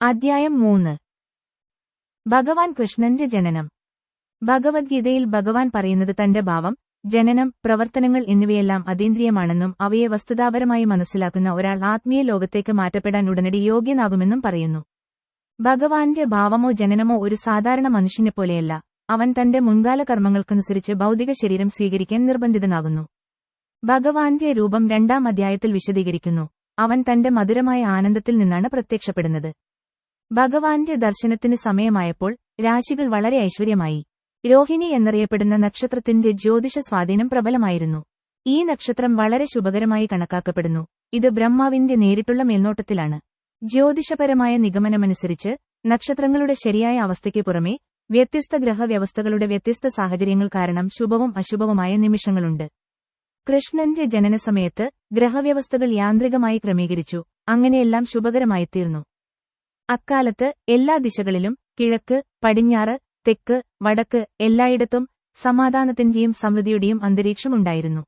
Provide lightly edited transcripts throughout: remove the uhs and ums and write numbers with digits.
അധ്യായം 3. ഭഗവാൻ കൃഷ്ണന്റെ ജനനം. ഭഗവദ്ഗീതയിൽ ഭഗവാൻ പറയുന്നത് തന്റെ ഭാവം, ജനനം, പ്രവർത്തനങ്ങൾ എന്നിവയെല്ലാം അതീന്ദ്രിയമാണെന്നും അവയെ വസ്തുതാപരമായി മനസ്സിലാക്കുന്ന ഒരാൾ ആത്മീയ ലോകത്തേക്ക് മാറ്റപ്പെടാൻ ഉടനടി യോഗ്യനാകുമെന്നും പറയുന്നു. ഭഗവാന്റെ ഭാവമോ ജനനമോ ഒരു സാധാരണ മനുഷ്യനെപ്പോലെയല്ല, അവൻ തന്റെ മുൻകാല കർമ്മങ്ങൾക്കനുസരിച്ച് ഭൗതിക ശരീരം സ്വീകരിക്കാൻ നിർബന്ധിതനാകുന്നു. ഭഗവാന്റെ രൂപം 2-ാം അധ്യായത്തിൽ വിശദീകരിക്കുന്നു. അവൻ തന്റെ മധുരമായ ആനന്ദത്തിൽ നിന്നാണ് പ്രത്യക്ഷപ്പെടുന്നത്. ഭഗവാന്റെ ദർശനത്തിന് സമയമായപ്പോൾ രാശികൾ വളരെ ഐശ്വര്യമായി. രോഹിണി എന്നറിയപ്പെടുന്ന നക്ഷത്രത്തിന്റെ ജ്യോതിഷ സ്വാധീനം പ്രബലമായിരുന്നു. ഈ നക്ഷത്രം വളരെ ശുഭകരമായി കണക്കാക്കപ്പെടുന്നു. ഇത് ബ്രഹ്മാവിന്റെ നേരിട്ടുള്ള മേൽനോട്ടത്തിലാണ്. ജ്യോതിഷപരമായ നിഗമനമനുസരിച്ച് നക്ഷത്രങ്ങളുടെ ശരിയായ അവസ്ഥയ്ക്ക് പുറമേ വ്യത്യസ്ത ഗ്രഹവ്യവസ്ഥകളുടെ വ്യത്യസ്ത സാഹചര്യങ്ങൾ കാരണം ശുഭവും അശുഭവുമായ നിമിഷങ്ങളുണ്ട്. കൃഷ്ണന്റെ ജനനസമയത്ത് ഗ്രഹവ്യവസ്ഥകൾ യാന്ത്രികമായി ക്രമീകരിച്ചു, അങ്ങനെയെല്ലാം ശുഭകരമായിത്തീർന്നു. അക്കാലത്ത് എല്ലാ ദിശകളിലും കിഴക്ക്, പടിഞ്ഞാറ്, തെക്ക്, വടക്ക് എല്ലായിടത്തും സമാധാനത്തിന്റെയും സമൃദ്ധിയുടെയും അന്തരീക്ഷമുണ്ടായിരുന്നു.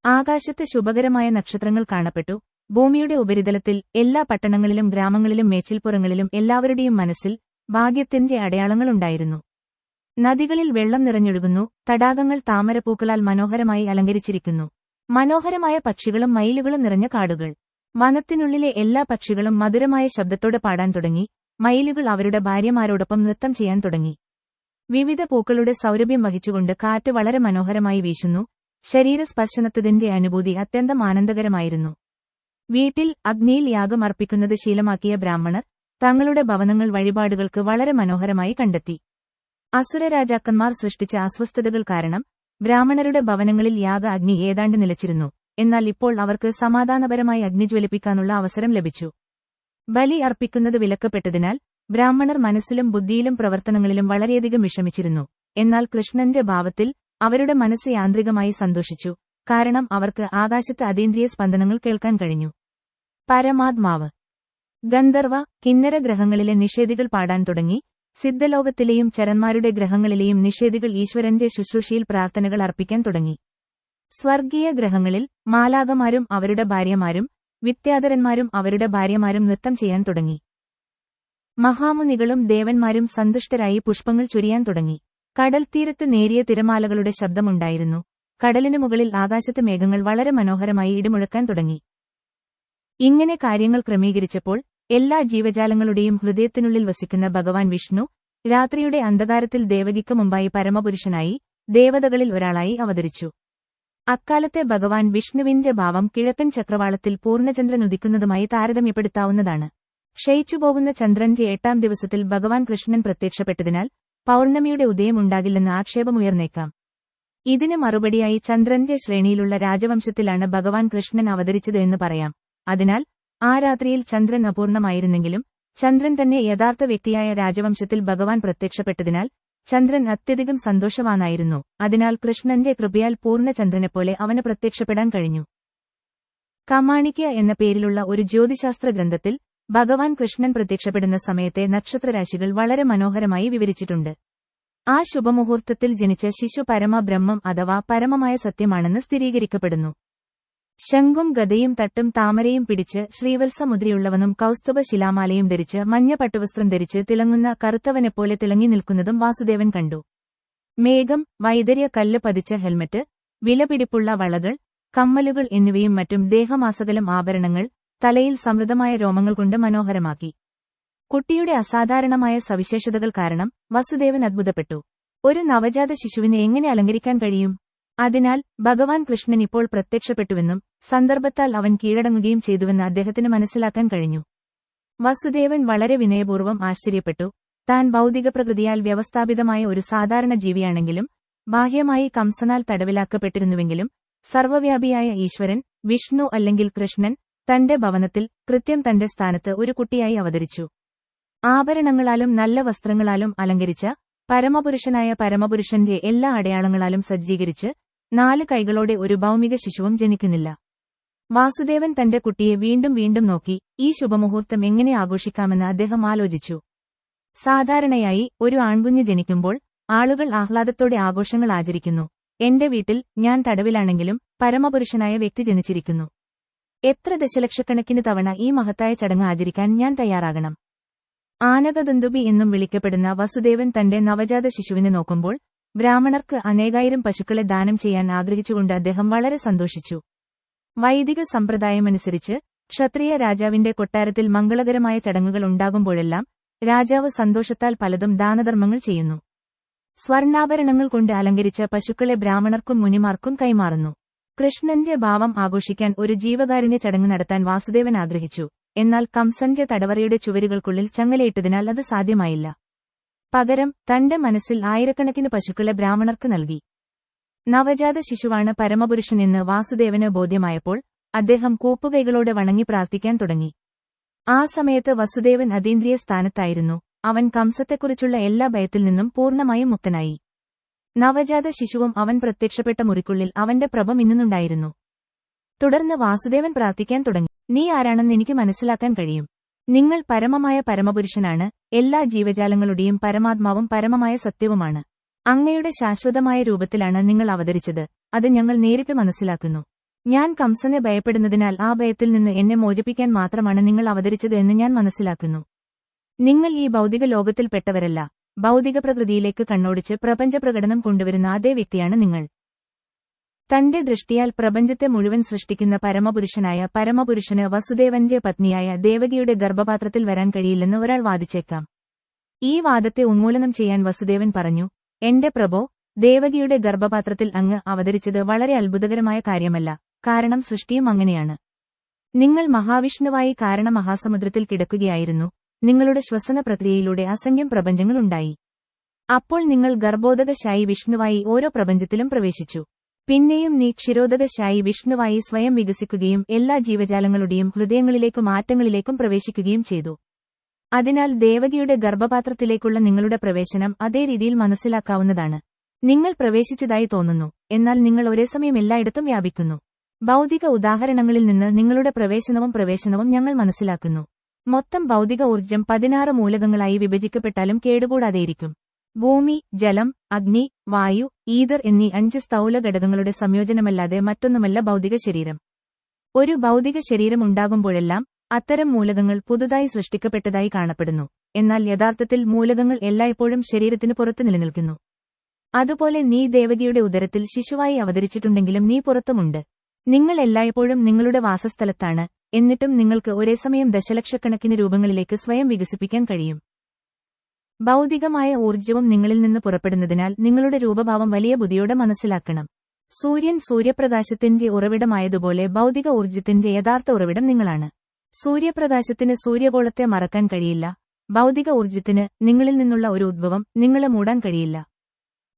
ആകാശത്ത് ശുഭകരമായ നക്ഷത്രങ്ങൾ കാണപ്പെട്ടു. ഭൂമിയുടെ ഉപരിതലത്തിൽ എല്ലാ പട്ടണങ്ങളിലും ഗ്രാമങ്ങളിലും മേച്ചിൽപ്പുറങ്ങളിലും എല്ലാവരുടെയും മനസ്സിൽ ഭാഗ്യത്തിന്റെ അടയാളങ്ങളുണ്ടായിരുന്നു. നദികളിൽ വെള്ളം നിറഞ്ഞൊഴുകുന്നു, തടാകങ്ങൾ താമരപ്പൂക്കളാൽ മനോഹരമായി അലങ്കരിച്ചിരിക്കുന്നു. മനോഹരമായ പക്ഷികളും മയിലുകളും നിറഞ്ഞ കാടുകൾ. വനത്തിനുള്ളിലെ എല്ലാ പക്ഷികളും മധുരമായ ശബ്ദത്തോടെ പാടാൻ തുടങ്ങി. മയിലുകൾ അവരുടെ ഭാര്യമാരോടൊപ്പം നൃത്തം ചെയ്യാൻ തുടങ്ങി. വിവിധ പൂക്കളുടെ സൗരഭ്യം വഹിച്ചുകൊണ്ട് കാറ്റ് വളരെ മനോഹരമായി വീശുന്നു. ശരീരസ്പർശനത്തിന്റെ അനുഭൂതി അത്യന്തം ആനന്ദകരമായിരുന്നു. വീട്ടിൽ അഗ്നിയിൽ യാഗം അർപ്പിക്കുന്നത് ശീലമാക്കിയ ബ്രാഹ്മണർ തങ്ങളുടെ ഭവനങ്ങൾ വഴിപാടുകൾക്ക് വളരെ മനോഹരമായി കണ്ടെത്തി. അസുരരാജാക്കന്മാർ സൃഷ്ടിച്ച അസ്വസ്ഥതകൾ കാരണം ബ്രാഹ്മണരുടെ ഭവനങ്ങളിൽ യാഗ അഗ്നി ഏതാണ്ട് നിലച്ചിരുന്നു. എന്നാൽ ഇപ്പോൾ അവർക്ക് സമാധാനപരമായി അഗ്നി ജ്വലിപ്പിക്കാനുള്ള അവസരം ലഭിച്ചു. ബലി അർപ്പിക്കുന്നത് വിലക്കപ്പെട്ടതിനാൽ ബ്രാഹ്മണർ മനസ്സിലും ബുദ്ധിയിലും പ്രവർത്തനങ്ങളിലും വളരെയധികം വിഷമിച്ചിരുന്നു. എന്നാൽ കൃഷ്ണന്റെ ഭാവത്തിൽ അവരുടെ മനസ്സ് യാന്ത്രികമായി സന്തോഷിച്ചു, കാരണം അവർക്ക് ആകാശത്ത് അതീന്ദ്രിയ സ്പന്ദനങ്ങൾ കേൾക്കാൻ കഴിഞ്ഞു. പരമാത്മാവ്. ഗന്ധർവ, കിന്നര ഗ്രഹങ്ങളിലെ നിഷേധികൾ പാടാൻ തുടങ്ങി. സിദ്ധലോകത്തിലെയും ചരന്മാരുടെ ഗ്രഹങ്ങളിലെയും നിഷേധികൾ ഈശ്വരന്റെ ശുശ്രൂഷയിൽ പ്രാർത്ഥനകൾ അർപ്പിക്കാൻ തുടങ്ങി. സ്വർഗീയ ഗ്രഹങ്ങളിൽ മാലാഖമാരും അവരുടെ ഭാര്യമാരും വിദ്യാധരന്മാരും അവരുടെ ഭാര്യമാരും നൃത്തം ചെയ്യാൻ തുടങ്ങി. മഹാമുനികളും ദേവന്മാരും സന്തുഷ്ടരായി പുഷ്പങ്ങൾ ചൊരിയാൻ തുടങ്ങി. കടൽത്തീരത്ത് നേരിയ തിരമാലകളുടെ ശബ്ദമുണ്ടായിരുന്നു. കടലിനു മുകളിൽ ആകാശത്ത് മേഘങ്ങൾ വളരെ മനോഹരമായി ഇടിമുഴക്കാൻ തുടങ്ങി. ഇങ്ങനെ കാര്യങ്ങൾ ക്രമീകരിച്ചപ്പോൾ എല്ലാ ജീവജാലങ്ങളുടെയും ഹൃദയത്തിനുള്ളിൽ വസിക്കുന്ന ഭഗവാൻ വിഷ്ണു രാത്രിയുടെ അന്ധകാരത്തിൽ ദേവകിക്ക് മുമ്പായി പരമപുരുഷനായി ദേവതകളിൽ ഒരാളായി അവതരിച്ചു. അക്കാലത്തെ ഭഗവാൻ വിഷ്ണുവിന്റെ ഭാവം കിഴക്കൻ ചക്രവാളത്തിൽ പൂർണ്ണചന്ദ്രൻ ഉദിക്കുന്നതുമായി താരതമ്യപ്പെടുത്താവുന്നതാണ്. ക്ഷയിച്ചുപോകുന്ന ചന്ദ്രന്റെ 8-ാം ദിവസത്തിൽ ഭഗവാൻ കൃഷ്ണൻ പ്രത്യക്ഷപ്പെട്ടതിനാൽ പൗർണമിയുടെ ഉദയം ഉണ്ടാകില്ലെന്ന് ആക്ഷേപമുയർന്നേക്കാം. ഇതിന് മറുപടിയായി ചന്ദ്രന്റെ ശ്രേണിയിലുള്ള രാജവംശത്തിലാണ് ഭഗവാൻ കൃഷ്ണൻ അവതരിച്ചത് എന്ന് പറയാം. അതിനാൽ ആ രാത്രിയിൽ ചന്ദ്രൻ അപൂർണമായിരുന്നെങ്കിലും ചന്ദ്രൻ തന്നെ യഥാർത്ഥ വ്യക്തിയായ രാജവംശത്തിൽ ഭഗവാൻ പ്രത്യക്ഷപ്പെട്ടതിനാൽ ചന്ദ്രൻ അത്യധികം സന്തോഷവാനായിരുന്നു. അതിനാൽ കൃഷ്ണന്റെ കൃപയാൽ പൂർണ്ണചന്ദ്രനെപ്പോലെ അവന് പ്രത്യക്ഷപ്പെടാൻ കഴിഞ്ഞു. കമാണിക്യ എന്ന പേരിലുള്ള ഒരു ജ്യോതിശാസ്ത്ര ഗ്രന്ഥത്തിൽ ഭഗവാൻ കൃഷ്ണൻ പ്രത്യക്ഷപ്പെടുന്ന സമയത്തെ നക്ഷത്രരാശികൾ വളരെ മനോഹരമായി വിവരിച്ചിട്ടുണ്ട്. ആ ശുഭമുഹൂർത്തത്തിൽ ജനിച്ച ശിശു പരമബ്രഹ്മം അഥവാ പരമമായ സത്യമാണെന്ന് സ്ഥിരീകരിക്കപ്പെടുന്നു. ശംഖും ഗദയും തട്ടും താമരയും പിടിച്ച് ശ്രീവത്സമുദ്രയുള്ളവനും കൗസ്തുഭ ശിലാമാലയും ധരിച്ച് മഞ്ഞ പട്ടുവസ്ത്രം ധരിച്ച് തിളങ്ങുന്ന കറുത്തവനെപ്പോലെ തിളങ്ങി നിൽക്കുന്നതും വാസുദേവൻ കണ്ടു. മേഘം, വൈദര്യ കല്ല് പതിച്ച ഹെൽമറ്റ്, വിലപിടിപ്പുള്ള വളകൾ, കമ്മലുകൾ എന്നിവയും മറ്റും ദേഹമാസകലം ആഭരണങ്ങൾ തലയിൽ സമൃദ്ധമായ രോമങ്ങൾ കൊണ്ട് മനോഹരമാക്കി. കുട്ടിയുടെ അസാധാരണമായ സവിശേഷതകൾ കാരണം വസുദേവൻ അത്ഭുതപ്പെട്ടു. ഒരു നവജാത ശിശുവിനെ എങ്ങനെ അലങ്കരിക്കാൻ കഴിയും? അതിനാൽ ഭഗവാൻ കൃഷ്ണൻ ഇപ്പോൾ പ്രത്യക്ഷപ്പെട്ടുവെന്നും സന്ദർഭത്താൽ അവൻ കീഴടങ്ങുകയും ചെയ്തുവെന്ന് അദ്ദേഹത്തിന് മനസ്സിലാക്കാൻ കഴിഞ്ഞു. വസുദേവൻ വളരെ വിനയപൂർവ്വം ആശ്ചര്യപ്പെട്ടു. താൻ ഭൗതിക പ്രകൃതിയാൽ വ്യവസ്ഥാപിതമായ ഒരു സാധാരണ ജീവിയാണെങ്കിലും ബാഹ്യമായി കംസനാൽ തടവിലാക്കപ്പെട്ടിരുന്നുവെങ്കിലും സർവ്വവ്യാപിയായ ഈശ്വരൻ, വിഷ്ണു അല്ലെങ്കിൽ കൃഷ്ണൻ തന്റെ ഭവനത്തിൽ കൃത്യം തന്റെ സ്ഥാനത്ത് ഒരു കുട്ടിയായി അവതരിച്ചു. ആഭരണങ്ങളാലും നല്ല വസ്ത്രങ്ങളാലും അലങ്കരിച്ച പരമപുരുഷനായ പരമപുരുഷന്റെ എല്ലാ അടയാളങ്ങളാലും സജ്ജീകരിച്ച് 4 കൈകളോടെ ഒരു ഭൗമിക ശിശുവും ജനിക്കുന്നില്ല. വാസുദേവൻ തന്റെ കുട്ടിയെ വീണ്ടും വീണ്ടും നോക്കി. ഈ ശുഭമുഹൂർത്തം എങ്ങനെ ആഘോഷിക്കാമെന്ന് അദ്ദേഹം ആലോചിച്ചു. സാധാരണയായി ഒരു ആൺകുഞ്ഞ് ജനിക്കുമ്പോൾ ആളുകൾ ആഹ്ലാദത്തോടെ ആഘോഷങ്ങൾ ആചരിക്കുന്നു. എന്റെ വീട്ടിൽ ഞാൻ തടവിലാണെങ്കിലും പരമപുരുഷനായ വ്യക്തി ജനിച്ചിരിക്കുന്നു. എത്ര ദശലക്ഷക്കണക്കിന് തവണ ഈ മഹത്തായ ചടങ്ങ് ആചരിക്കാൻ ഞാൻ തയ്യാറാകണം? ആനകദന്തുബി എന്നും വിളിക്കപ്പെടുന്ന വസുദേവൻ തന്റെ നവജാത ശിശുവിനെ നോക്കുമ്പോൾ ബ്രാഹ്മണർക്ക് അനേകായിരം പശുക്കളെ ദാനം ചെയ്യാൻ ആഗ്രഹിച്ചുകൊണ്ട് അദ്ദേഹം വളരെ സന്തോഷിച്ചു. വൈദിക സമ്പ്രദായമനുസരിച്ച് ക്ഷത്രിയ രാജാവിന്റെ കൊട്ടാരത്തിൽ മംഗളകരമായ ചടങ്ങുകൾ ഉണ്ടാകുമ്പോഴെല്ലാം രാജാവ് സന്തോഷത്താൽ പലതും ദാനധർമ്മങ്ങൾ ചെയ്യുന്നു. സ്വർണ്ണാഭരണങ്ങൾ കൊണ്ട് അലങ്കരിച്ച പശുക്കളെ ബ്രാഹ്മണർക്കും മുനിമാർക്കും കൈമാറുന്നു. കൃഷ്ണന്റെ ഭാവം ആഘോഷിക്കാൻ ഒരു ജീവകാരുണ്യ ചടങ്ങ് നടത്താൻ വാസുദേവൻ ആഗ്രഹിച്ചു. എന്നാൽ കംസന്റെ തടവറയുടെ ചുവരുകൾക്കുള്ളിൽ ചങ്ങലയിട്ടതിനാൽ അത് സാധ്യമായില്ല. പകരം തന്റെ മനസ്സിൽ ആയിരക്കണക്കിന് പശുക്കളെ ബ്രാഹ്മണർക്ക് നൽകി. നവജാത ശിശുവാണ് പരമപുരുഷൻ എന്ന് വാസുദേവന് ബോധ്യമായപ്പോൾ അദ്ദേഹം കൂപ്പുകൈകളോടെ വണങ്ങി പ്രാർത്ഥിക്കാൻ തുടങ്ങി. ആ സമയത്ത് വസുദേവൻ അതീന്ദ്രിയ സ്ഥാനത്തായിരുന്നു. അവൻ കംസത്തെക്കുറിച്ചുള്ള എല്ലാ ഭയത്തിൽ നിന്നും പൂർണ്ണമായും മുക്തനായി. നവജാത ശിശുവും അവൻ പ്രത്യക്ഷപ്പെട്ട മുറിക്കുള്ളിൽ അവന്റെ പ്രഭ മിന്നുന്നുണ്ടായിരുന്നു. തുടർന്ന് വാസുദേവൻ പ്രാർത്ഥിക്കാൻ തുടങ്ങി. നീ ആരാണെന്ന് എനിക്ക് മനസ്സിലാക്കാൻ കഴിയും. നിങ്ങൾ പരമമായ പരമപുരുഷനാണ്. എല്ലാ ജീവജാലങ്ങളുടെയും പരമാത്മാവും പരമമായ സത്യവുമാണ്. അങ്ങയുടെ ശാശ്വതമായ രൂപത്തിലാണ് നിങ്ങൾ അവതരിച്ചത്. അത് ഞങ്ങൾ നേരിട്ട് മനസ്സിലാക്കുന്നു. ഞാൻ കംസനെ ഭയപ്പെടുന്നതിനാൽ ആ ഭയത്തിൽ നിന്ന് എന്നെ മോചിപ്പിക്കാൻ മാത്രമാണ് നിങ്ങൾ അവതരിച്ചത് എന്ന് ഞാൻ മനസ്സിലാക്കുന്നു. നിങ്ങൾ ഈ ഭൗതിക ലോകത്തിൽപ്പെട്ടവരല്ല. ഭൗതിക പ്രകൃതിയിലേക്ക് കണ്ണോടിച്ച് പ്രപഞ്ചപ്രകടനം കൊണ്ടുവരുന്ന അതേ വ്യക്തിയാണ് നിങ്ങൾ. തന്റെ ദൃഷ്ടിയാൽ പ്രപഞ്ചത്തെ മുഴുവൻ സൃഷ്ടിക്കുന്ന പരമപുരുഷനായ പരമപുരുഷന് വസുദേവന്റെ പത്നിയായ ദേവകിയുടെ ഗർഭപാത്രത്തിൽ വരാൻ കഴിയില്ലെന്ന് ഒരാൾ വാദിച്ചേക്കാം. ഈ വാദത്തെ ഉന്മൂലനം ചെയ്യാൻ വസുദേവൻ പറഞ്ഞു, എന്റെ പ്രഭോ, ദേവകിയുടെ ഗർഭപാത്രത്തിൽ അങ്ങ് അവതരിച്ചത് വളരെ അത്ഭുതകരമായ കാര്യമല്ല. കാരണം സൃഷ്ടിയും അങ്ങനെയാണ്. നിങ്ങൾ മഹാവിഷ്ണുവായി കാരണം മഹാസമുദ്രത്തിൽ കിടക്കുകയായിരുന്നു. നിങ്ങളുടെ ശ്വസന പ്രക്രിയയിലൂടെ അസംഖ്യം പ്രപഞ്ചങ്ങളുണ്ടായി. അപ്പോൾ നിങ്ങൾ ഗർഭോദകശായി വിഷ്ണുവായി ഓരോ പ്രപഞ്ചത്തിലും പ്രവേശിച്ചു. പിന്നെയും നീ ക്ഷീരോദകശായി വിഷ്ണുവായി സ്വയം വികസിക്കുകയും എല്ലാ ജീവജാലങ്ങളുടെയും ഹൃദയങ്ങളിലേക്കും ആറ്റങ്ങളിലേക്കും പ്രവേശിക്കുകയും ചെയ്തു. അതിനാൽ ദേവകിയുടെ ഗർഭപാത്രത്തിലേക്കുള്ള നിങ്ങളുടെ പ്രവേശനം അതേ രീതിയിൽ മനസ്സിലാക്കാവുന്നതാണ്. നിങ്ങൾ പ്രവേശിച്ചതായി തോന്നുന്നു, എന്നാൽ നിങ്ങൾ ഒരേസമയം എല്ലായിടത്തും വ്യാപിക്കുന്നു. ഭൗതിക ഉദാഹരണങ്ങളിൽ നിന്ന് നിങ്ങളുടെ പ്രവേശനവും ഞങ്ങൾ മനസ്സിലാക്കുന്നു. മൊത്തം ഭൗതിക ഊർജ്ജം 16 മൂലകങ്ങളായി വിഭജിക്കപ്പെട്ടാലും കേടുകൂടാതെയിരിക്കും. ഭൂമി, ജലം, അഗ്നി, വായു, ഈഥർ എന്നീ 5 സ്ഥൗല ഘടകങ്ങളുടെ സംയോജനമല്ലാതെ മറ്റൊന്നുമല്ല ഭൗതിക ശരീരം. ഒരു ഭൗതിക ശരീരം ഉണ്ടാകുമ്പോഴെല്ലാം അത്തരം മൂലകങ്ങൾ പുതുതായി സൃഷ്ടിക്കപ്പെട്ടതായി കാണപ്പെടുന്നു. എന്നാൽ യഥാർത്ഥത്തിൽ മൂലകങ്ങൾ എല്ലായ്പ്പോഴും ശരീരത്തിന് പുറത്ത് നിലനിൽക്കുന്നു. അതുപോലെ നീ ദേവകിയുടെ ഉദരത്തിൽ ശിശുവായി അവതരിച്ചിട്ടുണ്ടെങ്കിലും നീ പുറത്തുമുണ്ട്. നിങ്ങൾ എല്ലായ്പ്പോഴും നിങ്ങളുടെ വാസസ്ഥലത്താണ്. എന്നിട്ടും നിങ്ങൾക്ക് ഒരേസമയം ദശലക്ഷക്കണക്കിന് രൂപങ്ങളിലേക്ക് സ്വയം വികസിപ്പിക്കാൻ കഴിയും. ഭൗതികമായ ഊർജ്ജവും നിങ്ങളിൽ നിന്ന് പുറപ്പെടുന്നതിനാൽ നിങ്ങളുടെ രൂപഭാവം വലിയ ബുദ്ധിയോടെ മനസ്സിലാക്കണം. സൂര്യൻ സൂര്യപ്രകാശത്തിന്റെ ഉറവിടമായതുപോലെ ഭൗതിക ഊർജ്ജത്തിന്റെ യഥാർത്ഥ ഉറവിടം നിങ്ങളാണ്. സൂര്യപ്രകാശത്തിന് സൂര്യഗോളത്തെ മറക്കാൻ കഴിയില്ല. ഭൗതിക ഊർജ്ജത്തിന് നിങ്ങളിൽ നിന്നുള്ള ഒരു ഉദ്ഭവം നിങ്ങളെ മൂടാൻ കഴിയില്ല.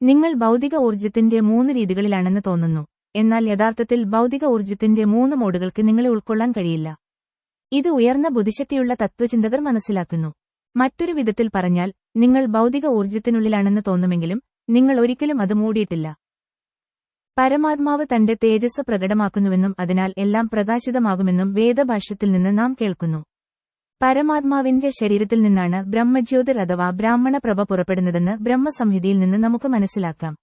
നിങ്ങൾ ഭൗതിക ഊർജ്ജത്തിന്റെ 3 രീതികളിലാണെന്ന് തോന്നുന്നു. എന്നാൽ യഥാർത്ഥത്തിൽ ഭൗതിക ഊർജ്ജത്തിന്റെ 3 മോഡുകൾക്ക് നിങ്ങളെ ഉൾക്കൊള്ളാൻ കഴിയില്ല. ഇത് ഉയർന്ന ബുദ്ധിശക്തിയുള്ള തത്വചിന്തകർ മനസ്സിലാക്കുന്നു. മറ്റൊരു വിധത്തിൽ പറഞ്ഞാൽ, നിങ്ങൾ ഭൗതിക ഊർജ്ജത്തിനുള്ളിലാണെന്ന് തോന്നുമെങ്കിലും നിങ്ങൾ ഒരിക്കലും അത് മൂടിയിട്ടില്ല. പരമാത്മാവ് തന്റെ തേജസ്സ് പ്രകടമാക്കുന്നുവെന്നും അതിനാൽ എല്ലാം പ്രകാശിതമാകുമെന്നും വേദഭാഷ്യത്തിൽ നിന്ന് നാം കേൾക്കുന്നു. പരമാത്മാവിന്റെ ശരീരത്തിൽ നിന്നാണ് ബ്രഹ്മജ്യോതിർ അഥവാ ബ്രാഹ്മണ പ്രഭ പുറപ്പെടുന്നതെന്ന് ബ്രഹ്മസംഹിതയിൽ നിന്ന് നമുക്ക് മനസ്സിലാക്കാം.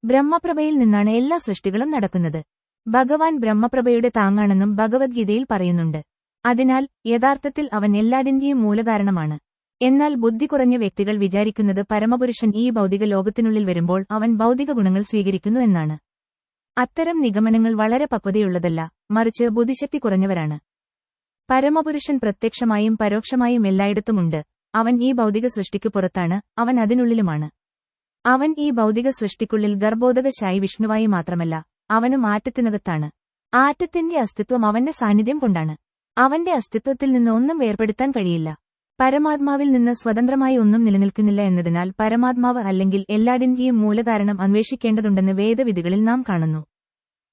ബ്രഹ്മപ്രഭയിൽ നിന്നാണ് എല്ലാ സൃഷ്ടികളും നടക്കുന്നത്. ഭഗവാൻ ബ്രഹ്മപ്രഭയുടെ താങ്ങാണെന്നും ഭഗവത്ഗീതയിൽ പറയുന്നുണ്ട്. അതിനാൽ യഥാർത്ഥത്തിൽ അവൻ എല്ലാതിന്റെയും മൂലകാരണമാണ്. എന്നാൽ ബുദ്ധി കുറഞ്ഞ വ്യക്തികൾ വിചാരിക്കുന്നത് പരമപുരുഷൻ ഈ ഭൗതിക ലോകത്തിനുള്ളിൽ വരുമ്പോൾ അവൻ ഭൗതിക ഗുണങ്ങൾ സ്വീകരിക്കുന്നു എന്നാണ്. അത്തരം നിഗമനങ്ങൾ വളരെ പക്വതയുള്ളതല്ല, മറിച്ച് ബുദ്ധിശക്തി കുറഞ്ഞവരാണ്. പരമപുരുഷൻ പ്രത്യക്ഷമായും പരോക്ഷമായും എല്ലായിടത്തുമുണ്ട്. അവൻ ഈ ഭൗതിക സൃഷ്ടിക്ക് പുറത്താണ്, അവൻ അതിനുള്ളിലുമാണ്. അവൻ ഈ ഭൗതിക സൃഷ്ടിക്കുള്ളിൽ ഗർഭോദകശായി വിഷ്ണുവായി മാത്രമല്ല, അവനും ആറ്റത്തിനകത്താണ്. ആറ്റത്തിന്റെ അസ്തിത്വം അവന്റെ സാന്നിധ്യം കൊണ്ടാണ്. അവന്റെ അസ്തിത്വത്തിൽ നിന്ന് ഒന്നും വേർപെടുത്താൻ കഴിയില്ല. പരമാത്മാവിൽ നിന്ന് സ്വതന്ത്രമായി ഒന്നും നിലനിൽക്കുന്നില്ല എന്നതിനാൽ പരമാത്മാവ് അല്ലെങ്കിൽ എല്ലാതിന്റെയും മൂലകാരണം അന്വേഷിക്കേണ്ടതുണ്ടെന്ന് വേദവിധികളിൽ നാം കാണുന്നു.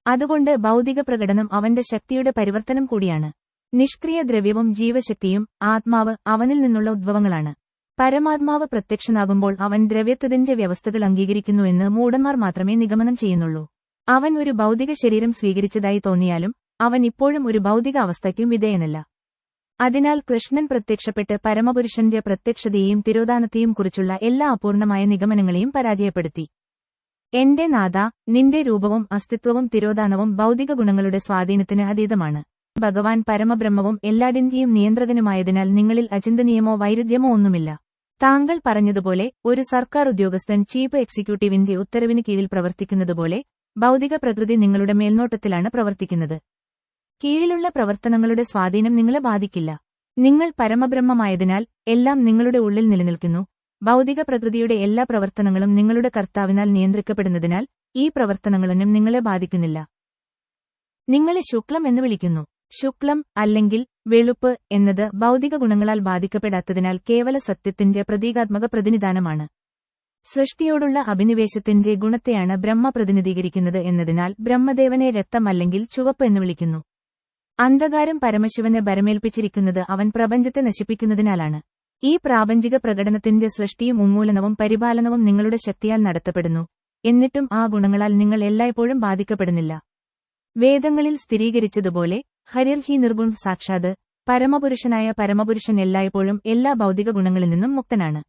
അതുകൊണ്ട് ഭൗതിക പ്രകടനം അവന്റെ ശക്തിയുടെ പരിവർത്തനം കൂടിയാണ്. നിഷ്ക്രിയ ദ്രവ്യവും ജീവശക്തിയും ആത്മാവ് അവനിൽ നിന്നുള്ള ഉദ്ഭവങ്ങളാണ്. പരമാത്മാവ് പ്രത്യക്ഷനാകുമ്പോൾ അവൻ ദ്രവ്യത്വത്തിന്റെ വ്യവസ്ഥകൾ അംഗീകരിക്കുന്നുവെന്ന് മൂഢന്മാർ മാത്രമേ നിഗമനം ചെയ്യുന്നുള്ളൂ. അവൻ ഒരു ഭൗതിക ശരീരം സ്വീകരിച്ചതായി തോന്നിയാലും അവൻ ഇപ്പോഴും ഒരു ഭൗതിക അവസ്ഥയ്ക്കും വിധേയനല്ല. അതിനാൽ കൃഷ്ണൻ പ്രത്യക്ഷപ്പെട്ട് പരമപുരുഷന്റെ പ്രത്യക്ഷതയെയും തിരോധാനത്തെയും കുറിച്ചുള്ള എല്ലാ അപൂർണമായ നിഗമനങ്ങളെയും പരാജയപ്പെടുത്തി. എന്റെ നാഥാ, നിന്റെ രൂപവും അസ്തിത്വവും തിരോധാനവും ഭൗതിക ഗുണങ്ങളുടെ സ്വാധീനത്തിന് അതീതമാണ്. ഭഗവാൻ പരമബ്രഹ്മവും എല്ലാടിന്റെയും നിയന്ത്രകനുമായതിനാൽ നിങ്ങളിൽ അചിന്തനീയമോ വൈരുദ്ധ്യമോ ഒന്നുമില്ല. താങ്കൾ പറഞ്ഞതുപോലെ ഒരു സർക്കാർ ഉദ്യോഗസ്ഥൻ ചീഫ് എക്സിക്യൂട്ടീവിന്റെ ഉത്തരവിന് കീഴിൽ പ്രവർത്തിക്കുന്നതുപോലെ ഭൗതിക പ്രകൃതി നിങ്ങളുടെ മേൽനോട്ടത്തിലാണ് പ്രവർത്തിക്കുന്നത്. കീഴിലുള്ള പ്രവർത്തനങ്ങളുടെ സ്വാധീനം നിങ്ങളെ ബാധിക്കില്ല. നിങ്ങൾ പരമബ്രഹ്മമായതിനാൽ എല്ലാം നിങ്ങളുടെ ഉള്ളിൽ നിലനിൽക്കുന്നു. ഭൗതിക പ്രകൃതിയുടെ എല്ലാ പ്രവർത്തനങ്ങളും നിങ്ങളുടെ കർത്താവിനാൽ നിയന്ത്രിക്കപ്പെടുന്നതിനാൽ ഈ പ്രവർത്തനങ്ങളൊന്നും നിങ്ങളെ ബാധിക്കുന്നില്ല. നിങ്ങളെ ശുക്ലം എന്ന് വിളിക്കുന്നു. ശുക്ലം അല്ലെങ്കിൽ വെളുപ്പ് എന്നത് ഭൗതിക ഗുണങ്ങളാൽ ബാധിക്കപ്പെടാത്തതിനാൽ കേവല സത്യത്തിന്റെ പ്രതീകാത്മക പ്രതിനിധാനമാണ്. സൃഷ്ടിയോടുള്ള അഭിനിവേശത്തിന്റെ ഗുണത്തെയാണ് ബ്രഹ്മ പ്രതിനിധീകരിക്കുന്നത് എന്നതിനാൽ ബ്രഹ്മദേവനെ രക്തം അല്ലെങ്കിൽ ചുവപ്പ് എന്ന് വിളിക്കുന്നു. അന്ധകാരം പരമശിവനെ ഭരമേൽപ്പിച്ചിരിക്കുന്നത് അവൻ പ്രപഞ്ചത്തെ നശിപ്പിക്കുന്നതിനാലാണ്. ഈ പ്രാപഞ്ചിക പ്രകടനത്തിന്റെ സൃഷ്ടിയും ഉന്മൂലനവും പരിപാലനവും നിങ്ങളുടെ ശക്തിയാൽ നടത്തപ്പെടുന്നു. എന്നിട്ടും ആ ഗുണങ്ങളാൽ നിങ്ങൾ എല്ലായ്പ്പോഴും ബാധിക്കപ്പെടുന്നില്ല. വേദങ്ങളിൽ സ്ഥിരീകരിച്ചതുപോലെ ഹരിർഹി നിർഗുൺ സാക്ഷാത് പരമപുരുഷനായ പരമപുരുഷൻ എല്ലായ്പ്പോഴും എല്ലാ ഭൗതിക ഗുണങ്ങളിൽ നിന്നും മുക്തനാണ്.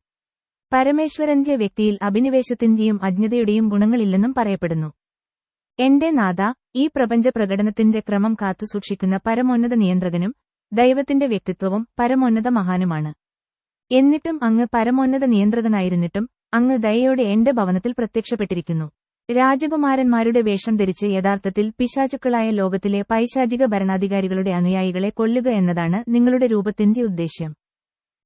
പരമേശ്വരന്റെ വ്യക്തിയിൽ അഭിനിവേശത്തിന്റെയും അജ്ഞതയുടെയും ഗുണങ്ങളില്ലെന്നും പറയപ്പെടുന്നു. എന്റെ നാഥ, ഈ പ്രപഞ്ച പ്രകടനത്തിന്റെ ക്രമം കാത്തുസൂക്ഷിക്കുന്ന പരമോന്നത നിയന്ത്രകനും ദൈവത്തിന്റെ വ്യക്തിത്വവും പരമോന്നത മഹാനുമാണ്. എന്നിട്ടും അങ്ങ് പരമോന്നത നിയന്ത്രകനായിരുന്നിട്ടും അങ്ങ് ദയയോടെ എന്റെ ഭവനത്തിൽ പ്രത്യക്ഷപ്പെട്ടിരിക്കുന്നു. രാജകുമാരന്മാരുടെ വേഷം ധരിച്ച് യഥാർത്ഥത്തിൽ പിശാചുക്കളായ ലോകത്തിലെ പൈശാചിക ഭരണാധികാരികളുടെ അനുയായികളെ കൊല്ലുക എന്നതാണ് നിങ്ങളുടെ രൂപത്തിന്റെ ഉദ്ദേശ്യം.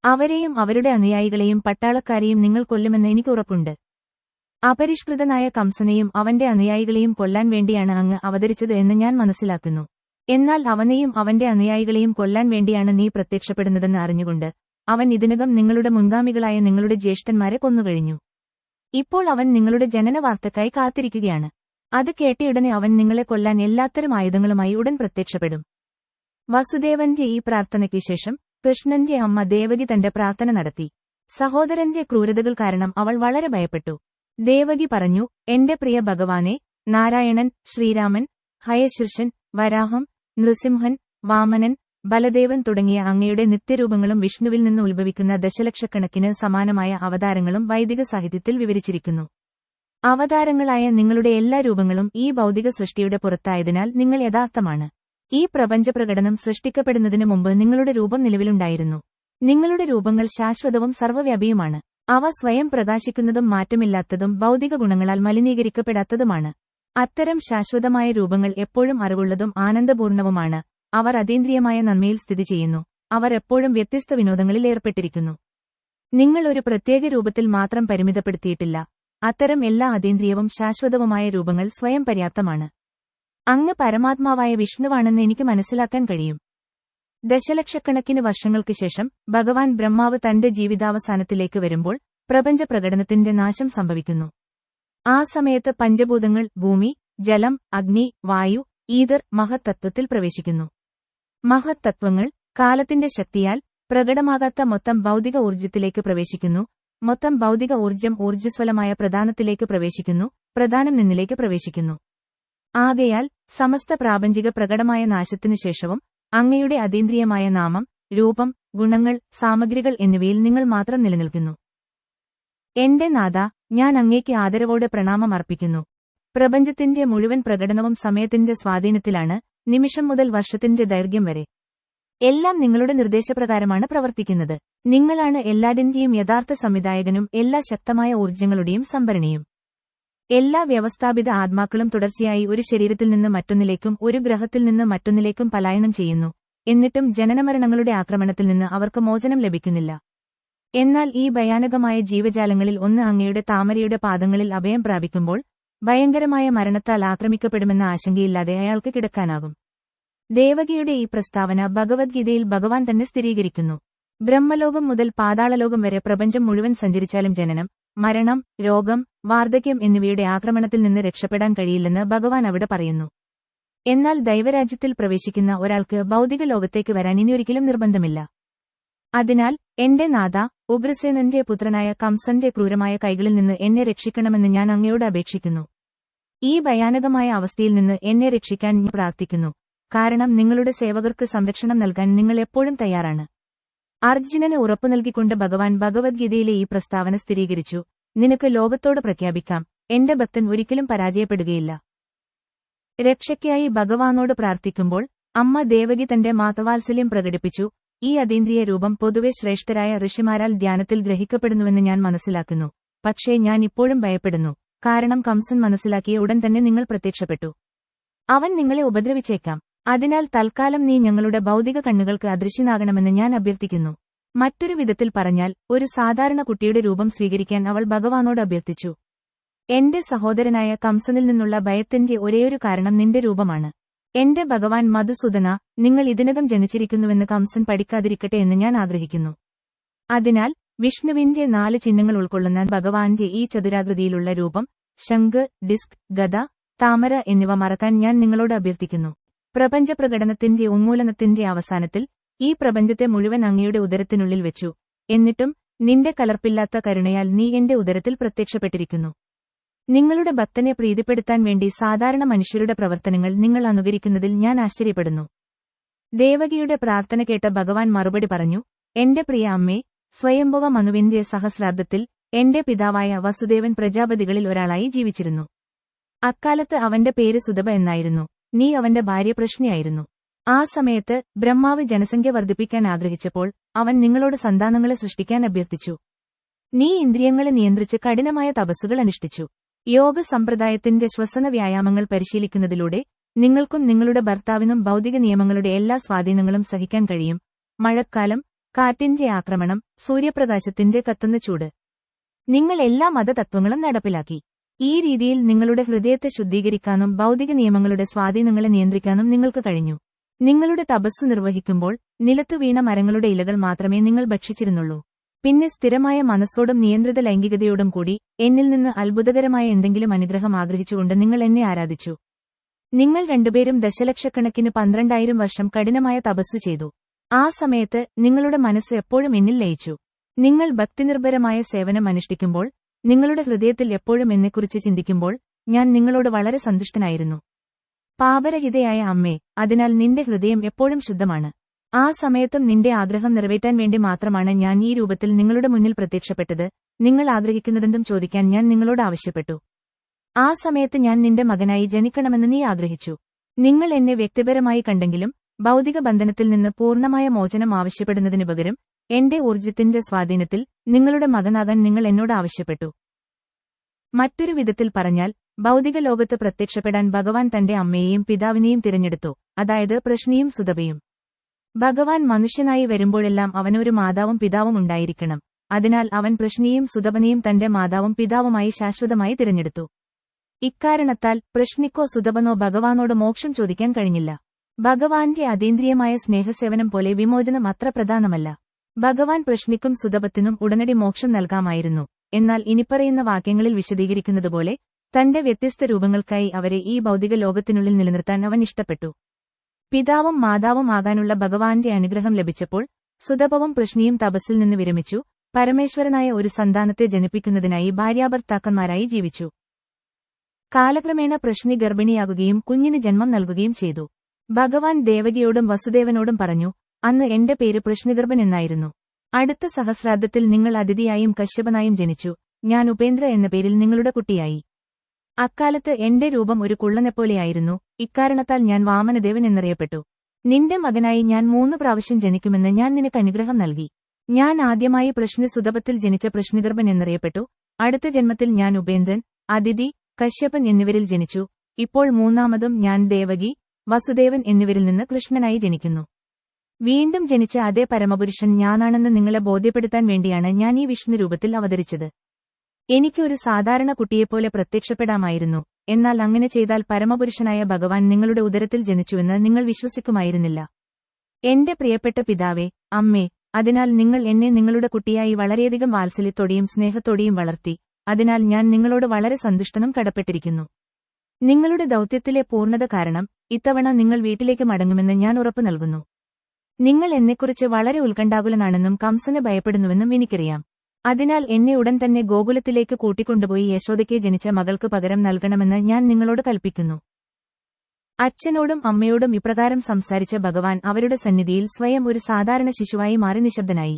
അവരെയും അവരുടെ അനുയായികളെയും പട്ടാളക്കാരെയും നിങ്ങൾ കൊല്ലുമെന്ന് എനിക്ക് ഉറപ്പുണ്ട്. അപരിഷ്കൃതനായ കംസനെയും അവന്റെ അനുയായികളെയും കൊല്ലാൻ വേണ്ടിയാണ് അങ്ങ് അവതരിച്ചത് എന്ന് ഞാൻ മനസ്സിലാക്കുന്നു. എന്നാൽ അവനെയും അവന്റെ അനുയായികളെയും കൊല്ലാൻ വേണ്ടിയാണ് നീ പ്രത്യക്ഷപ്പെടുന്നതെന്ന് അറിഞ്ഞുകൊണ്ട് അവൻ ഇതിനകം നിങ്ങളുടെ മുൻഗാമികളായ നിങ്ങളുടെ ജ്യേഷ്ഠന്മാരെ കൊന്നുകഴിഞ്ഞു. ഇപ്പോൾ അവൻ നിങ്ങളുടെ ജനന വാർത്തക്കായി കാത്തിരിക്കുകയാണ്. അത് കേട്ടയുടനെ അവൻ നിങ്ങളെ കൊല്ലാൻ എല്ലാത്തരം ആയുധങ്ങളുമായി ഉടൻ പ്രത്യക്ഷപ്പെടും. വസുദേവന്റെ ഈ പ്രാർത്ഥനയ്ക്ക് ശേഷം കൃഷ്ണന്റെ അമ്മ ദേവകി തന്റെ പ്രാർത്ഥന നടത്തി. സഹോദരന്റെ ക്രൂരതകൾ കാരണം അവൾ വളരെ ഭയപ്പെട്ടു. ദേവകി പറഞ്ഞു, എന്റെ പ്രിയ ഭഗവാനെ, നാരായണൻ, ശ്രീരാമൻ, ഹയശീർഷൻ, വരാഹം, നൃസിംഹൻ, വാമനൻ, ബലദേവൻ തുടങ്ങിയ അങ്ങയുടെ നിത്യരൂപങ്ങളും വിഷ്ണുവിൽ നിന്ന് ഉത്ഭവിക്കുന്ന ദശലക്ഷക്കണക്കിന് സമാനമായ അവതാരങ്ങളും വൈദിക സാഹിത്യത്തിൽ വിവരിച്ചിരിക്കുന്നു. അവതാരങ്ങളായ നിങ്ങളുടെ എല്ലാ രൂപങ്ങളും ഈ ഭൗതിക സൃഷ്ടിയുടെ പുറത്തായതിനാൽ നിങ്ങൾ യഥാർത്ഥമാണ്. ഈ പ്രപഞ്ചപ്രകടനം സൃഷ്ടിക്കപ്പെടുന്നതിനു മുമ്പ് നിങ്ങളുടെ രൂപം നിലവിലുണ്ടായിരുന്നു. നിങ്ങളുടെ രൂപങ്ങൾ ശാശ്വതവും സർവ്വവ്യാപിയുമാണ്. അവ സ്വയം പ്രകാശിക്കുന്നതും മാറ്റമില്ലാത്തതും ഭൗതിക ഗുണങ്ങളാൽ മലിനീകരിക്കപ്പെടാത്തതുമാണ്. അത്തരം ശാശ്വതമായ രൂപങ്ങൾ എപ്പോഴും അറിവുള്ളതും ആനന്ദപൂർണവുമാണ്. അവർ അതീന്ദ്രിയമായ നന്മയിൽ സ്ഥിതി ചെയ്യുന്നു. അവർ എപ്പോഴും വ്യത്യസ്ത വിനോദങ്ങളിൽ ഏർപ്പെട്ടിരിക്കുന്നു. നിങ്ങൾ ഒരു പ്രത്യേക രൂപത്തിൽ മാത്രം പരിമിതപ്പെടുത്തിയിട്ടില്ല. അത്തരം എല്ലാ അതീന്ദ്രിയവും ശാശ്വതവുമായ രൂപങ്ങൾ സ്വയം പര്യാപ്തമാണ്. അങ്ങ് പരമാത്മാവായ വിഷ്ണുവാണെന്ന് എനിക്ക് മനസ്സിലാക്കാൻ കഴിയും. ദശലക്ഷക്കണക്കിന് വർഷങ്ങൾക്ക് ശേഷം ഭഗവാൻ ബ്രഹ്മാവ് തന്റെ ജീവിതാവസാനത്തിലേക്ക് വരുമ്പോൾ പ്രപഞ്ച പ്രകടനത്തിന്റെ നാശം സംഭവിക്കുന്നു. ആ സമയത്ത് പഞ്ചഭൂതങ്ങൾ ഭൂമി, ജലം, അഗ്നി, വായു, ഈതർ മഹത്തത്വത്തിൽ പ്രവേശിക്കുന്നു. മഹത്തത്വങ്ങൾ കാലത്തിന്റെ ശക്തിയാൽ പ്രകടമാകാത്ത മൊത്തം ഭൗതിക ഊർജ്ജത്തിലേക്ക് പ്രവേശിക്കുന്നു. മൊത്തം ഭൗതിക ഊർജ്ജം ഊർജ്ജസ്വലമായ പ്രധാനത്തിലേക്ക് പ്രവേശിക്കുന്നു. പ്രധാനം നിന്നിലേക്ക് പ്രവേശിക്കുന്നു. ആകയാൽ സമസ്ത പ്രാപഞ്ചിക പ്രകടമായ നാശത്തിനുശേഷവും അങ്ങയുടെ അതീന്ദ്രിയമായ നാമം, രൂപം, ഗുണങ്ങൾ, സാമഗ്രികൾ എന്നിവയിൽ നിങ്ങൾ മാത്രം നിലനിൽക്കുന്നു. എന്റെ നാഥ, ഞാൻ അങ്ങേക്ക് ആദരവോടെ പ്രണാമം അർപ്പിക്കുന്നു. പ്രപഞ്ചത്തിന്റെ മുഴുവൻ പ്രകടനവും സമയത്തിന്റെ സ്വാധീനത്തിലാണ്, നിമിഷം മുതൽ വർഷത്തിന്റെ ദൈർഘ്യം വരെ. എല്ലാം നിങ്ങളുടെ നിർദ്ദേശപ്രകാരമാണ് പ്രവർത്തിക്കുന്നത്. നിങ്ങളാണ് എല്ലാറ്റിന്റെയും യഥാർത്ഥ സംവിധായകനും എല്ലാ ശക്തമായ ഊർജ്ജങ്ങളുടെയും സംഭരണിയും. എല്ലാ വ്യവസ്ഥാപിത ആത്മാക്കളും തുടർച്ചയായി ഒരു ശരീരത്തിൽ നിന്ന് മറ്റൊന്നിലേക്കും ഒരു ഗ്രഹത്തിൽ നിന്ന് മറ്റൊന്നിലേക്കും പലായനം ചെയ്യുന്നു. എന്നിട്ടും ജനനമരണങ്ങളുടെ ആക്രമണത്തിൽ നിന്ന് അവർക്ക് മോചനം ലഭിക്കുന്നില്ല. എന്നാൽ ഈ ഭയാനകമായ ജീവജാലങ്ങളിൽ ഒന്ന് അങ്ങയുടെ താമരയുടെ പാദങ്ങളിൽ അഭയം പ്രാപിക്കുമ്പോൾ ഭയങ്കരമായ മരണത്താൽ ആക്രമിക്കപ്പെടുമെന്ന ആശങ്കയില്ലാതെ അയാൾക്ക് കിടക്കാനാകും. ദേവകിയുടെ ഈ പ്രസ്താവന ഭഗവത്ഗീതയിൽ ഭഗവാൻ തന്നെ സ്ഥിരീകരിക്കുന്നു. ബ്രഹ്മലോകം മുതൽ പാതാളലോകം വരെ പ്രപഞ്ചം മുഴുവൻ സഞ്ചരിച്ചാലും ജനനം, മരണം, രോഗം, വാർദ്ധക്യം എന്നിവയുടെ ആക്രമണത്തിൽ നിന്ന് രക്ഷപ്പെടാൻ കഴിയില്ലെന്ന് ഭഗവാൻ അവിടെ പറയുന്നു. എന്നാൽ ദൈവരാജ്യത്തിൽ പ്രവേശിക്കുന്ന ഒരാൾക്ക് ഭൗതിക ലോകത്തേക്ക് വരാൻ ഇനിയൊരിക്കലും നിർബന്ധമില്ല. അതിനാൽ എന്റെ നാഥ, ഉഗ്രസേനന്റെ പുത്രനായ കംസന്റെ ക്രൂരമായ കൈകളിൽ നിന്ന് എന്നെ രക്ഷിക്കണമെന്ന് ഞാൻ അങ്ങയോട് അപേക്ഷിക്കുന്നു. ഈ ഭയാനകമായ അവസ്ഥയിൽ നിന്ന് എന്നെ രക്ഷിക്കാൻ ഞാൻ പ്രാർത്ഥിക്കുന്നു. കാരണം നിങ്ങളുടെ സേവകർക്ക് സംരക്ഷണം നൽകാൻ നിങ്ങൾ എപ്പോഴും തയ്യാറാണ്. അർജുനന് ഉറപ്പു നൽകിക്കൊണ്ട് ഭഗവാൻ ഭഗവത്ഗീതയിലെ ഈ പ്രസ്താവന സ്ഥിരീകരിച്ചു. നിനക്ക് ലോകത്തോട് പ്രഖ്യാപിക്കാം, എന്റെ ഭക്തൻ ഒരിക്കലും പരാജയപ്പെടുകയില്ല. രക്ഷയ്ക്കായി ഭഗവാനോട് പ്രാർത്ഥിക്കുമ്പോൾ അമ്മ ദേവകി തന്റെ മാതൃവാത്സല്യം പ്രകടിപ്പിച്ചു. ഈ അതീന്ദ്രിയ രൂപം പൊതുവെ ശ്രേഷ്ഠരായ ഋഷിമാരാൽ ധ്യാനത്തിൽ ഗ്രഹിക്കപ്പെടുന്നുവെന്ന് ഞാൻ മനസ്സിലാക്കുന്നു. പക്ഷേ ഞാൻ ഇപ്പോഴും ഭയപ്പെടുന്നു. കാരണം കംസൻ മനസ്സിലാക്കിയ ഉടൻ തന്നെ നിങ്ങൾ പ്രത്യക്ഷപ്പെട്ടു. അവൻ നിങ്ങളെ ഉപദ്രവിച്ചേക്കാം. അതിനാൽ തൽക്കാലം നീ ഞങ്ങളുടെ ഭൗതിക കണ്ണുകൾക്ക് അദൃശ്യനാകണമെന്ന് ഞാൻ അഭ്യർത്ഥിക്കുന്നു. മറ്റൊരു വിധത്തിൽ പറഞ്ഞാൽ, ഒരു സാധാരണ കുട്ടിയുടെ രൂപം സ്വീകരിക്കാൻ അവൾ ഭഗവാനോട് അഭ്യർത്ഥിച്ചു. എന്റെ സഹോദരനായ കംസനിൽ നിന്നുള്ള ഭയത്തിന്റെ ഒരേയൊരു കാരണം നിന്റെ രൂപമാണ്. എന്റെ ഭഗവാൻ മധുസൂദന, നിങ്ങൾ ഇതിനകം ജനിച്ചിരിക്കുന്നുവെന്ന് കംസൻ പഠിക്കാതിരിക്കട്ടെ എന്ന് ഞാൻ ആഗ്രഹിക്കുന്നു. അതിനാൽ വിഷ്ണുവിന്റെ 4 ചിഹ്നങ്ങൾ ഉൾക്കൊള്ളുന്ന ഭഗവാന്റെ ഈ ചതുരാകൃതിയിലുള്ള രൂപം, ശംഖ്, ഡിസ്ക്, ഗദ, താമര എന്നിവ മറക്കാൻ ഞാൻ നിങ്ങളോട് അഭ്യർത്ഥിക്കുന്നു. പ്രപഞ്ചപ്രകടനത്തിന്റെ ഉന്മൂലനത്തിന്റെ അവസാനത്തിൽ ഈ പ്രപഞ്ചത്തെ മുഴുവൻ അങ്ങയുടെ ഉദരത്തിനുള്ളിൽ വെച്ചു. എന്നിട്ടും നിന്റെ കലർപ്പില്ലാത്ത കരുണയാൽ നീ എന്റെ ഉദരത്തിൽ പ്രത്യക്ഷപ്പെട്ടിരിക്കുന്നു. നിങ്ങളുടെ ഭക്തനെ പ്രീതിപ്പെടുത്താൻ വേണ്ടി സാധാരണ മനുഷ്യരുടെ പ്രവർത്തനങ്ങൾ നിങ്ങൾ അനുകരിക്കുന്നതിൽ ഞാൻ ആശ്ചര്യപ്പെടുന്നു. ദേവകിയുടെ പ്രാർത്ഥന കേട്ട ഭഗവാൻ മറുപടി പറഞ്ഞു, എന്റെ പ്രിയ അമ്മേ, സ്വയംഭവ മനുവിന്റെ സഹസ്രാബ്ദത്തിൽ എന്റെ പിതാവായ വസുദേവൻ പ്രജാപതികളിൽ ഒരാളായി ജീവിച്ചിരുന്നു. അക്കാലത്ത് അവന്റെ പേര് സുതപ എന്നായിരുന്നു. നീ അവന്റെ ഭാര്യ പ്രശ്നിയായിരുന്നു. ആ സമയത്ത് ബ്രഹ്മാവ് ജനസംഖ്യ വർദ്ധിപ്പിക്കാൻ ആഗ്രഹിച്ചപ്പോൾ അവൻ നിങ്ങളോട് സന്താനങ്ങളെ സൃഷ്ടിക്കാൻ അഭ്യർത്ഥിച്ചു. നീ ഇന്ദ്രിയങ്ങളെ നിയന്ത്രിച്ച് കഠിനമായ തപസ്സുകൾ അനുഷ്ഠിച്ചു. യോഗ സമ്പ്രദായത്തിന്റെ ശ്വസന വ്യായാമങ്ങൾ പരിശീലിക്കുന്നതിലൂടെ നിങ്ങൾക്കും നിങ്ങളുടെ ഭർത്താവിനും ഭൗതിക നിയമങ്ങളുടെ എല്ലാ സ്വാധീനങ്ങളും സഹിക്കാൻ കഴിയും. മഴക്കാലം, കാറ്റിന്റെ ആക്രമണം, സൂര്യപ്രകാശത്തിന്റെ കത്തുന്ന ചൂട്. നിങ്ങൾ എല്ലാ മതതത്വങ്ങളും നടപ്പിലാക്കി. ഈ രീതിയിൽ നിങ്ങളുടെ ഹൃദയത്തെ ശുദ്ധീകരിക്കാനും ഭൗതിക നിയമങ്ങളുടെ സ്വാധീനങ്ങളെ നിയന്ത്രിക്കാനും നിങ്ങൾക്ക് കഴിഞ്ഞു. നിങ്ങളുടെ തപസ്സു നിർവഹിക്കുമ്പോൾ നിലത്തു വീണ മരങ്ങളുടെ ഇലകൾ മാത്രമേ നിങ്ങൾ ഭക്ഷിച്ചിരുന്നുള്ളൂ. പിന്നെ സ്ഥിരമായ മനസ്സോടും നിയന്ത്രിത ലൈംഗികതയോടും കൂടി എന്നിൽ നിന്ന് അത്ഭുതകരമായ എന്തെങ്കിലും അനുഗ്രഹം ആഗ്രഹിച്ചുകൊണ്ട് നിങ്ങൾ എന്നെ ആരാധിച്ചു. നിങ്ങൾ രണ്ടുപേരും ദശലക്ഷക്കണക്കിന് 12,000 വർഷം കഠിനമായ തപസ്സു ചെയ്തു. ആ സമയത്ത് നിങ്ങളുടെ മനസ്സ് എപ്പോഴും എന്നിൽ ലയിച്ചു. നിങ്ങൾ ഭക്തിനിർഭരമായ സേവനം അനുഷ്ഠിക്കുമ്പോൾ, നിങ്ങളുടെ ഹൃദയത്തിൽ എപ്പോഴും എന്നെക്കുറിച്ച് ചിന്തിക്കുമ്പോൾ ഞാൻ നിങ്ങളോട് വളരെ സന്തുഷ്ടനായിരുന്നു. പാപരഹിതയായ അമ്മേ, അതിനാൽ നിന്റെ ഹൃദയം എപ്പോഴും ശുദ്ധമാണ്. ആ സമയത്തും നിന്റെ ആഗ്രഹം നിറവേറ്റാൻ വേണ്ടി മാത്രമാണ് ഞാൻ ഈ രൂപത്തിൽ നിങ്ങളുടെ മുന്നിൽ പ്രത്യക്ഷപ്പെട്ടത്. നിങ്ങൾ ആഗ്രഹിക്കുന്നതെന്തും ചോദിക്കാൻ ഞാൻ നിങ്ങളോട് ആവശ്യപ്പെട്ടു. ആ സമയത്ത് ഞാൻ നിന്റെ മകനായി ജനിക്കണമെന്ന് നീ ആഗ്രഹിച്ചു. നിങ്ങൾ എന്നെ വ്യക്തിപരമായി കണ്ടെങ്കിലും ഭൗതിക ബന്ധനത്തിൽ നിന്ന് പൂർണ്ണമായ മോചനം ആവശ്യപ്പെടുന്നതിനു പകരം എന്റെ ഊർജ്ജത്തിന്റെ സ്വാധീനത്തിൽ നിങ്ങളുടെ മകനാകാൻ നിങ്ങൾ എന്നോട് ആവശ്യപ്പെട്ടു. മറ്റൊരു വിധത്തിൽ പറഞ്ഞാൽ, ഭൗതിക ലോകത്ത് പ്രത്യക്ഷപ്പെടാൻ ഭഗവാൻ തന്റെ അമ്മയെയും പിതാവിനെയും തിരഞ്ഞെടുത്തു, അതായത് പ്രശ്നിയും സുതപയും. ഭഗവാൻ മനുഷ്യനായി വരുമ്പോഴെല്ലാം അവനൊരു മാതാവും പിതാവും ഉണ്ടായിരിക്കണം. അതിനാൽ അവൻ പ്രശ്നിയും സുതപനെയും തന്റെ മാതാവും പിതാവുമായി ശാശ്വതമായി തിരഞ്ഞെടുത്തു. ഇക്കാരണത്താൽ പ്രശ്നിക്കോ സുതപനോ ഭഗവാനോട് മോക്ഷം ചോദിക്കാൻ കഴിഞ്ഞില്ല. ഭഗവാന്റെ അതീന്ദ്രിയമായ സ്നേഹസേവനം പോലെ വിമോചനം അത്ര പ്രധാനമല്ല. ഭഗവാൻ പ്രശ്നിക്കും സുതപത്തിനും ഉടനടി മോക്ഷം നൽകാമായിരുന്നു. എന്നാൽ ഇനിപ്പറയുന്ന വാക്യങ്ങളിൽ വിശദീകരിക്കുന്നതുപോലെ തന്റെ വ്യത്യസ്ത രൂപങ്ങൾക്കായി അവരെ ഈ ഭൗതിക ലോകത്തിനുള്ളിൽ നിലനിർത്താൻ അവൻ ഇഷ്ടപ്പെട്ടു. പിതാവും മാതാവും ആകാനുള്ള ഭഗവാന്റെ അനുഗ്രഹം ലഭിച്ചപ്പോൾ സുതപവും പ്രശ്നിയും തപസ്സിൽ നിന്ന് വിരമിച്ചു. പരമേശ്വരനായ ഒരു സന്താനത്തെ ജനിപ്പിക്കുന്നതിനായി ഭാര്യാഭർത്താക്കന്മാരായി ജീവിച്ചു. കാലക്രമേണ പ്രശ്നി ഗർഭിണിയാകുകയും കുഞ്ഞിന് ജന്മം നൽകുകയും ചെയ്തു. ഭഗവാൻ ദേവകിയോടും വസുദേവനോടും പറഞ്ഞു, അന്ന് എന്റെ പേര് പ്രശ്നിഗർഭൻ എന്നായിരുന്നു. അടുത്ത സഹസ്രാബ്ദത്തിൽ നിങ്ങൾ അതിഥിയായും കശ്യപനായും ജനിച്ചു. ഞാൻ ഉപേന്ദ്ര എന്ന പേരിൽ നിങ്ങളുടെ കുട്ടിയായി. അക്കാലത്ത് എന്റെ രൂപം ഒരു കുള്ളനെപ്പോലെയായിരുന്നു. ഇക്കാരണത്താൽ ഞാൻ വാമനദേവൻ എന്നറിയപ്പെട്ടു. നിന്റെ മകനായി ഞാൻ 3 പ്രാവശ്യം ജനിക്കുമെന്ന് ഞാൻ നിനക്ക് അനുഗ്രഹം നൽകി. ഞാൻ ആദ്യമായി പ്രശ്നി സുതപത്തിൽ ജനിച്ച പ്രശ്നിഗർഭൻ എന്നറിയപ്പെട്ടു. അടുത്ത ജന്മത്തിൽ ഞാൻ ഉപേന്ദ്രൻ, അതിഥി, കശ്യപൻ എന്നിവരിൽ ജനിച്ചു. ഇപ്പോൾ മൂന്നാമതും ഞാൻ ദേവകി, വസുദേവൻ എന്നിവരിൽ നിന്ന് കൃഷ്ണനായി ജനിക്കുന്നു. വീണ്ടും ജനിച്ച അതേ പരമപുരുഷൻ ഞാനാണെന്ന് നിങ്ങളെ ബോധ്യപ്പെടുത്താൻ വേണ്ടിയാണ് ഞാൻ ഈ വിഷ്ണു രൂപത്തിൽ അവതരിച്ചത്. എനിക്ക് ഒരു സാധാരണ കുട്ടിയെപ്പോലെ പ്രത്യക്ഷപ്പെടാമായിരുന്നു. എന്നാൽ അങ്ങനെ ചെയ്താൽ പരമപുരുഷനായ ഭഗവാൻ നിങ്ങളുടെ ഉദരത്തിൽ ജനിച്ചുവെന്ന് നിങ്ങൾ വിശ്വസിക്കുമായിരുന്നില്ല. എന്റെ പ്രിയപ്പെട്ട പിതാവേ, അമ്മേ, അതിനാൽ നിങ്ങൾ എന്നെ നിങ്ങളുടെ കുട്ടിയായി വളരെയധികം വാത്സല്യത്തോടെയും സ്നേഹത്തോടെയും വളർത്തി. അതിനാൽ ഞാൻ നിങ്ങളോട് വളരെ സന്തുഷ്ടനും കടപ്പെട്ടിരിക്കുന്നു. നിങ്ങളുടെ ദൗത്യത്തിലെ പൂർണ്ണത കാരണം ഇത്തവണ നിങ്ങൾ വീട്ടിലേക്ക് മടങ്ങുമെന്ന് ഞാൻ ഉറപ്പു നൽകുന്നു. നിങ്ങൾ എന്നെക്കുറിച്ച് വളരെ ഉത്കണ്ഠാകുലനാണെന്നും കംസന് ഭയപ്പെടുന്നുവെന്നും എനിക്കറിയാം. അതിനാൽ എന്നെ ഉടൻ തന്നെ ഗോകുലത്തിലേക്ക് കൂട്ടിക്കൊണ്ടുപോയി യശോദയ്ക്ക് ജനിച്ച മകൾക്ക് പകരം നൽകണമെന്ന് ഞാൻ നിങ്ങളോട് കൽപ്പിക്കുന്നു. അച്ഛനോടും അമ്മയോടും ഇപ്രകാരം സംസാരിച്ച ഭഗവാൻ അവരുടെ സന്നിധിയിൽ സ്വയം ഒരു സാധാരണ ശിശുവായി മാറി നിശബ്ദനായി.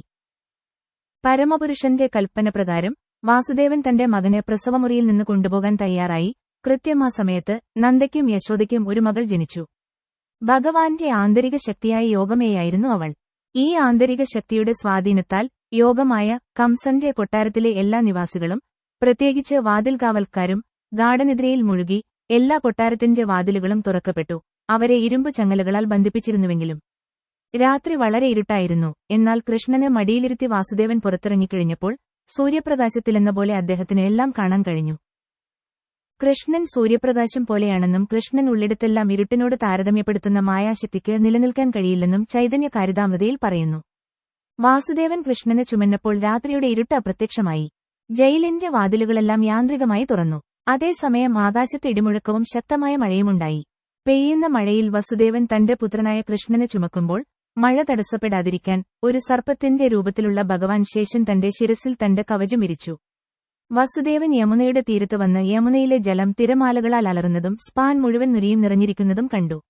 പരമപുരുഷന്റെ കൽപ്പനപ്രകാരം വാസുദേവൻ തന്റെ മകനെ പ്രസവമുറിയിൽ നിന്ന് കൊണ്ടുപോകാൻ തയ്യാറായി. കൃത്യമാ സമയത്ത് നന്ദയ്ക്കും യശോദയ്ക്കും ഒരു മകൾ ജനിച്ചു. ഭഗവാന്റെ ആന്തരിക ശക്തിയായ യോഗമേയായിരുന്നു അവൾ. ഈ ആന്തരിക ശക്തിയുടെ സ്വാധീനത്താൽ യോഗമായ കംസന്റെ കൊട്ടാരത്തിലെ എല്ലാ നിവാസികളും, പ്രത്യേകിച്ച് വാതിൽകാവൽക്കാരും, ഗാഢനിദ്രയിൽ മുഴുകി. എല്ലാ കൊട്ടാരത്തിന്റെ വാതിലുകളും തുറക്കപ്പെട്ടു. അവരെ ഇരുമ്പു ചങ്ങലകളാൽ ബന്ധിപ്പിച്ചിരുന്നുവെങ്കിലും രാത്രി വളരെ ഇരുട്ടായിരുന്നു. എന്നാൽ കൃഷ്ണന് മടിയിലിരുത്തി വാസുദേവൻ പുറത്തിറങ്ങിക്കഴിഞ്ഞപ്പോൾ സൂര്യപ്രകാശത്തിലെന്ന പോലെ അദ്ദേഹത്തിന് എല്ലാം കാണാൻ കഴിഞ്ഞു. കൃഷ്ണൻ സൂര്യപ്രകാശം പോലെയാണെന്നും കൃഷ്ണൻ ഉള്ളിടത്തെല്ലാം ഇരുട്ടിനോട് താരതമ്യപ്പെടുത്തുന്ന മായാശക്തിക്ക് നിലനിൽക്കാൻ കഴിയില്ലെന്നും ചൈതന്യ കാരിതാമൃതയിൽ പറയുന്നു. വാസുദേവൻ കൃഷ്ണനെ ചുമന്നപ്പോൾ രാത്രിയുടെ ഇരുട്ട് അപ്രത്യക്ഷമായി. ജയിലിന്റെ വാതിലുകളെല്ലാം യാന്ത്രികമായി തുറന്നു. അതേസമയം ആകാശത്ത് ഇടിമുഴക്കവും ശക്തമായ മഴയുമുണ്ടായി. പെയ്യുന്ന മഴയിൽ വസുദേവൻ തന്റെ പുത്രനായ കൃഷ്ണനെ ചുമക്കുമ്പോൾ മഴ തടസ്സപ്പെടാതിരിക്കാൻ ഒരു സർപ്പത്തിന്റെ രൂപത്തിലുള്ള ഭഗവാൻ ശേഷൻ തന്റെ ശിരസിൽ തന്റെ കവചം വിരിച്ചു. വസുദേവൻ യമുനയുടെ തീരത്ത് വന്ന് യമുനയിലെ ജലം തിരമാലകളാൽ അലറുന്നതും സ്പാൻ മുഴുവൻ നുരിയും നിറഞ്ഞിരിക്കുന്നതും കണ്ടു.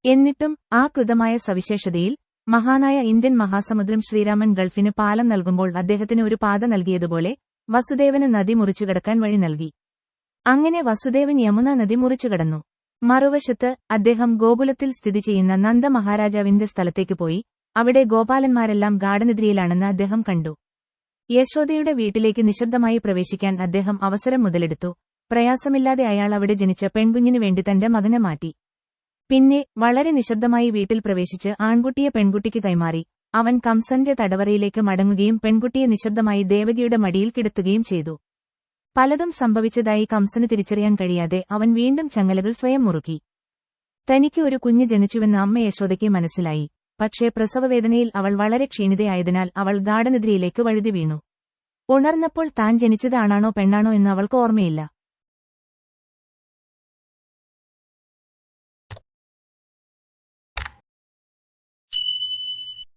എന്നിട്ടും ആ കൃതമായ സവിശേഷതയിൽ മഹാനായ ഇന്ത്യൻ മഹാസമുദ്രം ശ്രീരാമൻ ഗൾഫിന് പാലം നൽകുമ്പോൾ അദ്ദേഹത്തിന് ഒരു പാത നൽകിയതുപോലെ വസുദേവന് നദി മുറിച്ചുകടക്കാൻ വഴി നൽകി. അങ്ങനെ വസുദേവൻ യമുന നദി മുറിച്ചുകടന്നു. മറുവശത്ത് അദ്ദേഹം ഗോകുലത്തിൽ സ്ഥിതി ചെയ്യുന്ന നന്ദ മഹാരാജാവിന്റെ സ്ഥലത്തേക്ക് പോയി. അവിടെ ഗോപാലന്മാരെല്ലാം ഗാഢനിദ്രയിലാണെന്ന് അദ്ദേഹം കണ്ടു. യശോദയുടെ വീട്ടിലേക്ക് നിശബ്ദമായി പ്രവേശിക്കാൻ അദ്ദേഹം അവസരം മുതലെടുത്തു. പ്രയാസമില്ലാതെ അയാൾ അവിടെ ജനിച്ച പെൺകുഞ്ഞിനു വേണ്ടി തന്റെ മകനെ മാറ്റി. പിന്നെ വളരെ നിശബ്ദമായി വീട്ടിൽ പ്രവേശിച്ച് ആൺകുട്ടിയെ പെൺകുട്ടിക്ക് കൈമാറി. അവൻ കംസന്റെ തടവറയിലേക്ക് മടങ്ങുകയും പെൺകുട്ടിയെ നിശബ്ദമായി ദേവകിയുടെ മടിയിൽ കിടത്തുകയും ചെയ്തു. പലതും സംഭവിച്ചതായി കംസന് തിരിച്ചറിയാൻ കഴിയാതെ അവൻ വീണ്ടും ചങ്ങലകൾ സ്വയം മുറുക്കി. തനിക്ക് ഒരു കുഞ്ഞ് ജനിച്ചുവെന്ന് അമ്മ യശോദയ്ക്ക് മനസ്സിലായി. പക്ഷേ പ്രസവവേദനയിൽ അവൾ വളരെ ക്ഷീണിതയായതിനാൽ അവൾ ഗാഢനിദ്രയിലേക്ക് വഴുതി വീണു. ഉണർന്നപ്പോൾ താൻ ജനിച്ചത് ആണാണോ പെണ്ണാണോ എന്ന് അവൾക്ക് ഓർമ്മയില്ല.